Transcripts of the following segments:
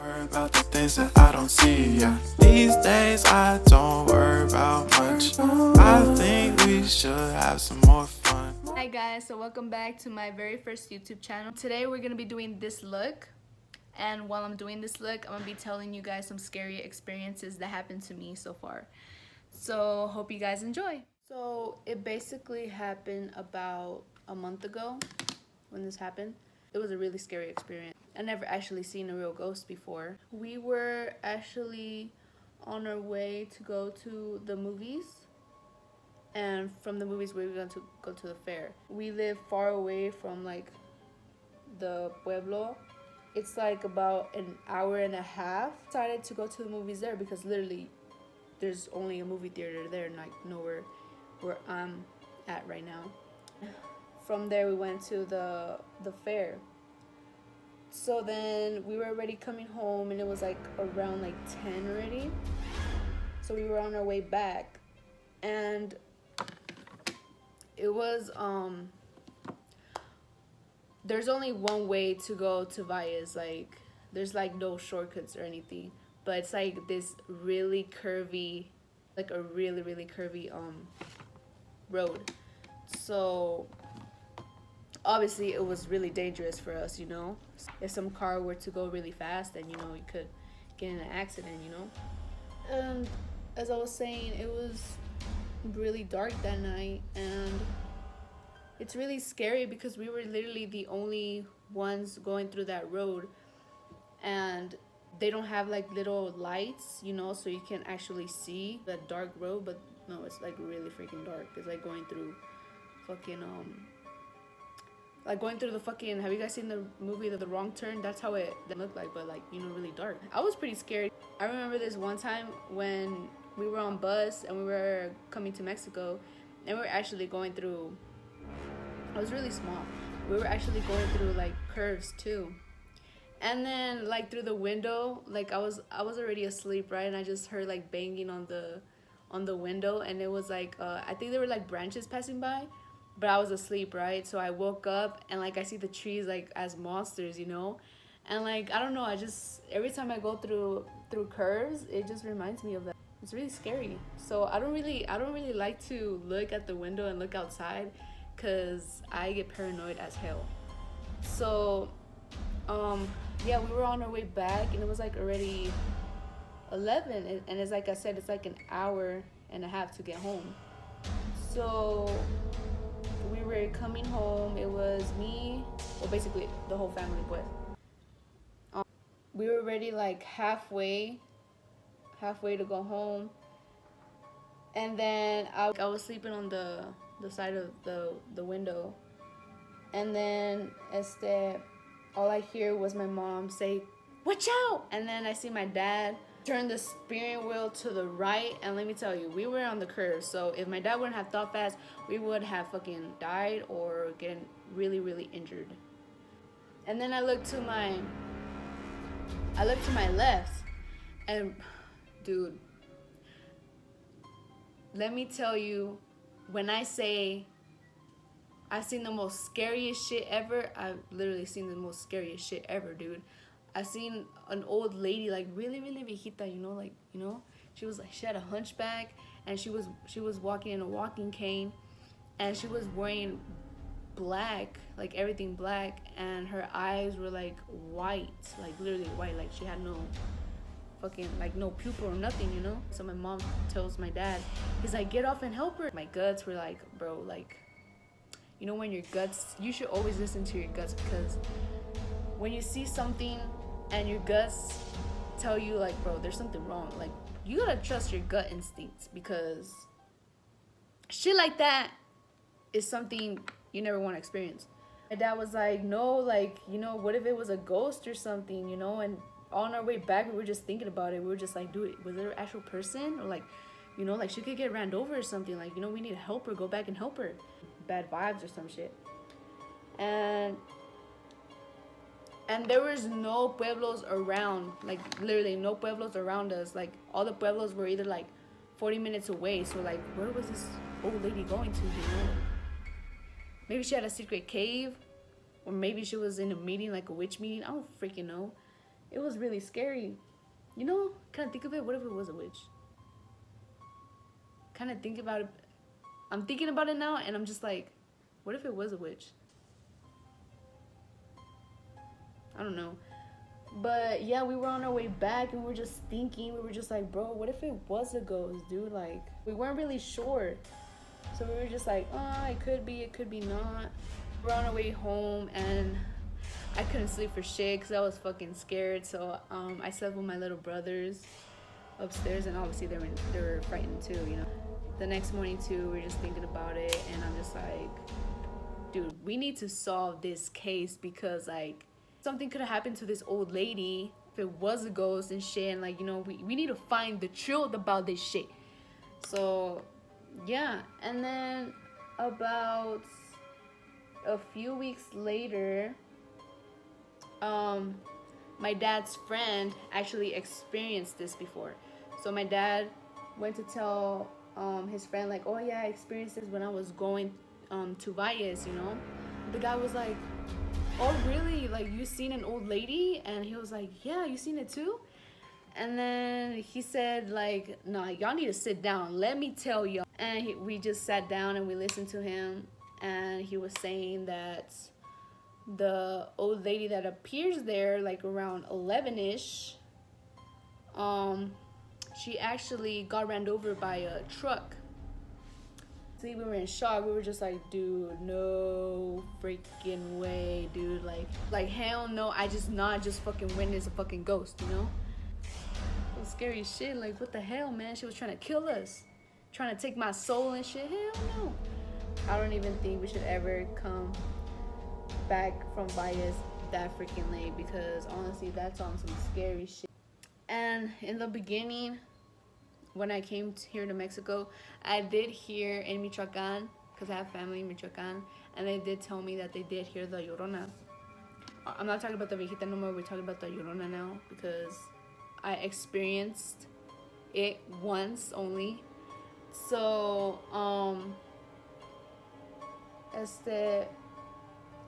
Worry about the things that I don't see, yeah. These days I don't worry about much. I think we should have some more fun. Hi guys, so welcome back to my very first YouTube channel. Today we're gonna be doing this look, and while I'm doing this look, I'm gonna be telling you guys some scary experiences that happened to me so far. So hope you guys enjoy. So it basically happened about a month ago when this happened. It was a really scary experience. I never actually seen a real ghost before. We were actually on our way to go to the movies, and from the movies we were going to go to the fair. We live far away from like the pueblo. It's like about an hour and a half. Decided to go to the movies there because literally there's only a movie theater there, like nowhere where I'm at right now. From there we went to the fair. So then we were already coming home and it was like around like 10 already. So we were on our way back, and it was there's only one way to go to Valles. Like there's like no shortcuts or anything, but it's like this really curvy, like a really curvy road. So obviously it was really dangerous for us, you know. If some car were to go really fast, then you know you could get in an accident, you know. And as I was saying, it was really dark that night, and it's really scary because we were literally the only ones going through that road, and they don't have like little lights, you know, so you can actually see the dark road. But no, it's like really freaking dark. It's like going through fucking like going through the fucking, have you guys seen the movie The Wrong Turn? That's how it looked like, but like, you know, really dark. I was pretty scared. I remember this one time when we were on bus and we were coming to Mexico, and we were actually going through, it was really small, we were actually going through like curves too. And then like through the window, like I was already asleep, right? And I just heard like banging on the window, and it was like I think there were like branches passing by, but I was asleep, right? So I woke up and like I see the trees like as monsters, you know. And like I don't know, I just, every time I go through curves, it just reminds me of that. It's really scary. So I don't really like to look at the window and look outside, cause I get paranoid as hell. So yeah, we were on our way back, and it was like already 11, and it's like I said, it's like an hour and a half to get home. So we were coming home. It was me, well, basically the whole family, but we were already like halfway to go home. And then I was sleeping on the side of the window, and then all I hear was my mom say, "Watch out!" And then I see my dad turn the steering wheel to the right, and let me tell you, we were on the curve. So if my dad wouldn't have thought fast, we would have fucking died or getting really injured. And then I looked to my left, and dude, let me tell you, when I say I've seen the most scariest shit ever, I've literally seen the most scariest shit ever, dude. I seen an old lady, like really viejita, you know, like, you know, she had a hunchback, and she was walking in a walking cane, and she was wearing black, like everything black, and her eyes were like white, like literally white, like she had no fucking, like no pupil or nothing, you know. So my mom tells my dad, he's like, "Get off and help her." My guts were like, bro, like, you know, when your guts, you should always listen to your guts, because when you see something and your guts tell you like, bro, there's something wrong, like you gotta trust your gut instincts, because shit like that is something you never want to experience. My dad was like, "No, like, you know, what if it was a ghost or something, you know?" And on our way back, we were just thinking about it. We were just like, dude, was there an actual person? Or like, you know, like she could get ran over or something, like, you know, we need to help her, go back and help her. Bad vibes or some shit. And there was no pueblos around, like literally no pueblos around us. Like all the pueblos were either like 40 minutes away. So like, where was this old lady going to, you know? Maybe she had a secret cave, or maybe she was in a meeting, like a witch meeting. I don't freaking know. It was really scary. You know, kind of think of it. What if it was a witch? Kind of think about it. I'm thinking about it now, and I'm just like, what if it was a witch? I don't know. But yeah, we were on our way back, and we were just thinking. We were just like, bro, what if it was a ghost, dude? Like, we weren't really sure. So we were just like, oh, it could be not. We're on our way home, and I couldn't sleep for shit because I was fucking scared. So I slept with my little brothers upstairs, and obviously they were frightened too, you know. The next morning too, we were just thinking about it, and I'm just like, dude, we need to solve this case because like something could have happened to this old lady if it was a ghost and shit, and like, you know, we need to find the truth about this shit. So yeah, and then about a few weeks later, my dad's friend actually experienced this before. So my dad went to tell his friend, like, oh yeah, I experienced this when I was going to Valles, you know. The guy was like, oh really, like you seen an old lady? And he was like, yeah, you seen it too? And then he said like, nah, y'all need to sit down, let me tell y'all. And we just sat down and we listened to him, and he was saying that the old lady that appears there like around 11ish, she actually got ran over by a truck. See, we were in shock. We were just like, dude, no freaking way, dude. Like hell no. I just fucking witnessed a fucking ghost, you know? It was scary as shit. Like, what the hell, man? She was trying to kill us, trying to take my soul and shit. Hell no. I don't even think we should ever come back from Valles that freaking late, because honestly, that's on some scary shit. And in the beginning, when I came here to Mexico, I did hear in Michoacan, because I have family in Michoacan, and they did tell me that they did hear the Llorona. I'm not talking about the viejita no more, we're talking about the Llorona now, because I experienced it once only. So,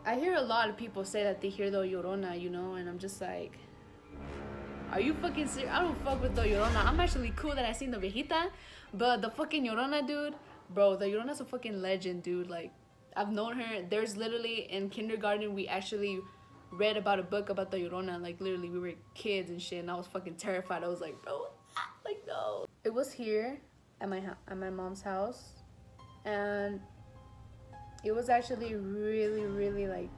I hear a lot of people say that they hear the Llorona, you know, and I'm just like, are you fucking serious? I don't fuck with the Llorona. I'm actually cool that I seen the viejita, but the fucking Llorona, dude, bro, the Llorona's a fucking legend, dude. Like, I've known her. There's literally, in kindergarten, we actually read about a book about the Llorona. Like, literally, we were kids and shit, and I was fucking terrified. I was like, bro, like, no. It was here at my mom's house, and it was actually really, really, like,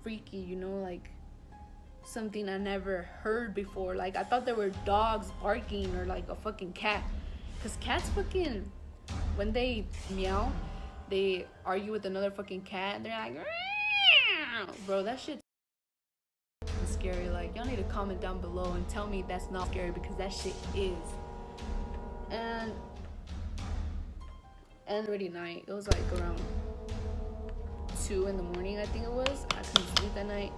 freaky, you know, like, something I never heard before. Like, I thought there were dogs barking or like a fucking cat, because cats fucking, when they meow, they argue with another fucking cat, and they're like, meow. Bro, that shit's scary. Like, y'all need to comment down below and tell me that's not scary, because that shit is. And already night, it was like around 2 in the morning, I think it was. I couldn't sleep that night.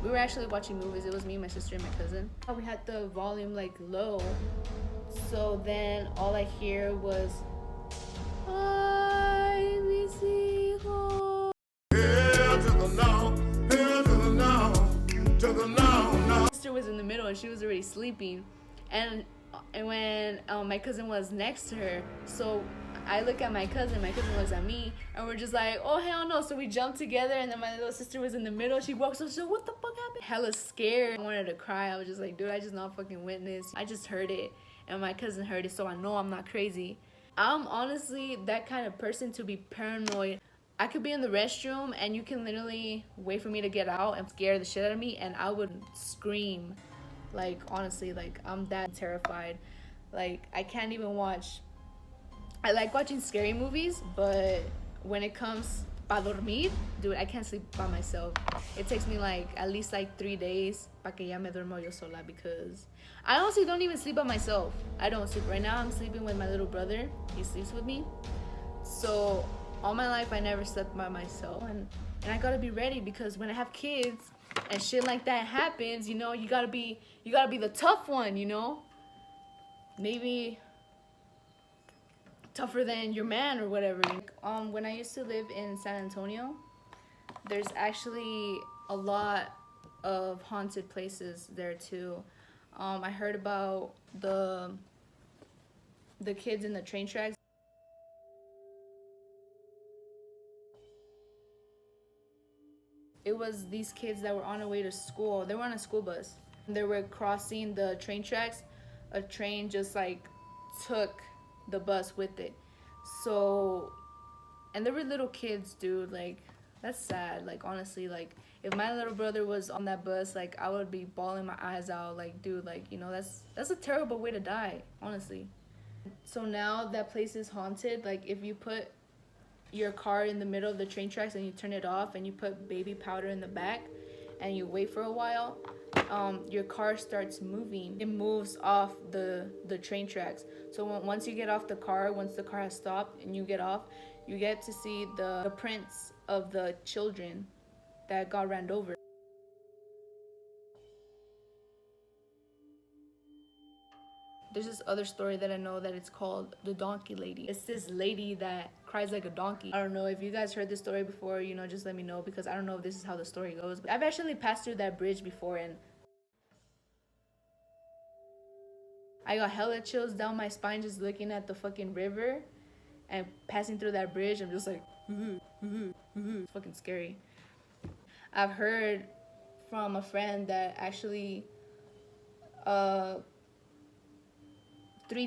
We were actually watching movies. It was me, my sister, and my cousin. We had the volume like low, so then all I hear was, "Ay, mis hijos." Hell to the no, hell to the no, to the no, no. My sister was in the middle, and she was already sleeping, and when my cousin was next to her, so I look at my cousin looks at me, and we're just like, oh hell no. So we jumped together, and then my little sister was in the middle. She walks up, she's like, what the fuck happened? Hella scared. I wanted to cry. I was just like, dude, I just not fucking witnessed. I just heard it, and my cousin heard it, so I know I'm not crazy. I'm honestly that kind of person to be paranoid. I could be in the restroom, and you can literally wait for me to get out and scare the shit out of me, and I would scream. Like, honestly, like, I'm that terrified. Like, I can't even watch. I like watching scary movies, but when it comes pa dormir, dude, I can't sleep by myself. It takes me like at least like 3 days pa que ya me duermo yo sola, because I honestly don't even sleep by myself. I don't sleep. Right now I'm sleeping with my little brother. He sleeps with me. So all my life I never slept by myself, and I gotta be ready, because when I have kids and shit like that happens, you know, you gotta be the tough one, you know. Maybe tougher than your man or whatever. When I used to live in San Antonio, there's actually a lot of haunted places there too. I heard about the kids in the train tracks. It was these kids that were on their way to school. They were on a school bus. They were crossing the train tracks. A train just like took the bus with it. So, and they were little kids, dude. Like, that's sad. Like, honestly, like, if my little brother was on that bus, like, I would be bawling my eyes out. Like, dude, like, you know, that's a terrible way to die, honestly. So now that place is haunted. Like, if you put your car in the middle of the train tracks and you turn it off and you put baby powder in the back and you wait for a while, your car starts moving. It moves off the train tracks. So once you get off the car, once the car has stopped and you get off, you get to see the prints of the children that got ran over. There's this other story that I know that it's called the donkey lady. It's this lady that cries like a donkey. I don't know if you guys heard this story before, you know, just let me know, because I don't know if this is how the story goes. But I've actually passed through that bridge before and I got hella chills down my spine just looking at the fucking river and passing through that bridge. I'm just like, it's fucking scary. I've heard from a friend that actually 3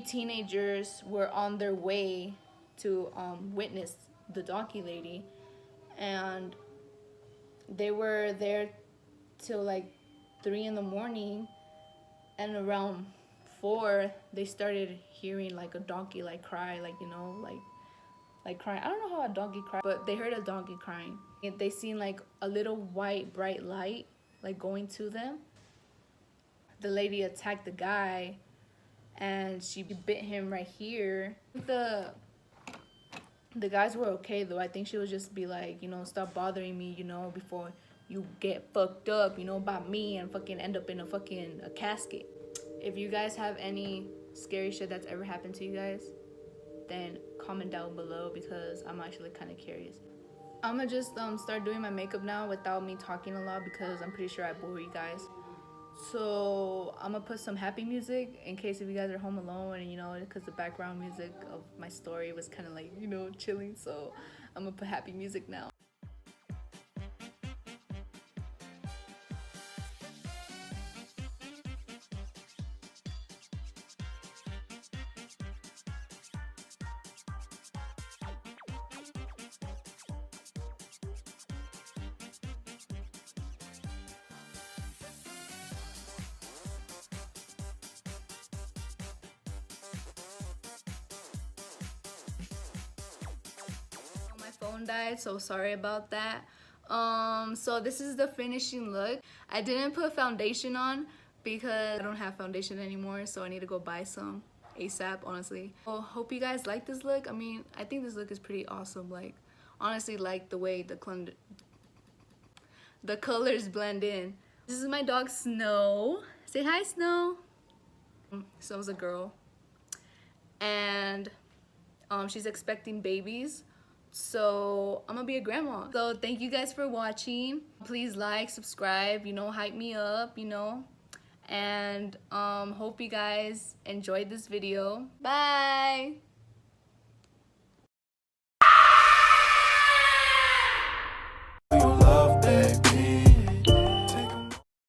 teenagers were on their way to witness the donkey lady, and they were there till like 3 in the morning, and around 4 they started hearing like a donkey like cry, like, you know, like crying. I don't know how a donkey cries, but they heard a donkey crying. They seen like a little white bright light like going to them. The lady attacked the guy and she bit him right here. The guys were okay though. I think she would just be like, you know, stop bothering me, you know, before you get fucked up, you know, by me and fucking end up in a casket. If you guys have any scary shit that's ever happened to you guys, then comment down below, because I'm actually kind of curious. I'm gonna just start doing my makeup now without me talking a lot, because I'm pretty sure I bore you guys. So I'm gonna put some happy music in case if you guys are home alone, and you know, because the background music of my story was kind of like, you know, chilling. So I'm gonna put happy music now. Phone died, so sorry about that. So this is the finishing look. I didn't put foundation on because I don't have foundation anymore, so I need to go buy some ASAP, honestly. Well, hope you guys like this look. I mean, I think this look is pretty awesome. Like, honestly, like the way the colors blend in. This is my dog Snow. Say hi, Snow. Snow's a girl, and she's expecting babies. So I'm gonna be a grandma. So thank you guys for watching. Please like, subscribe, you know, hype me up, you know, and hope you guys enjoyed this video. Bye.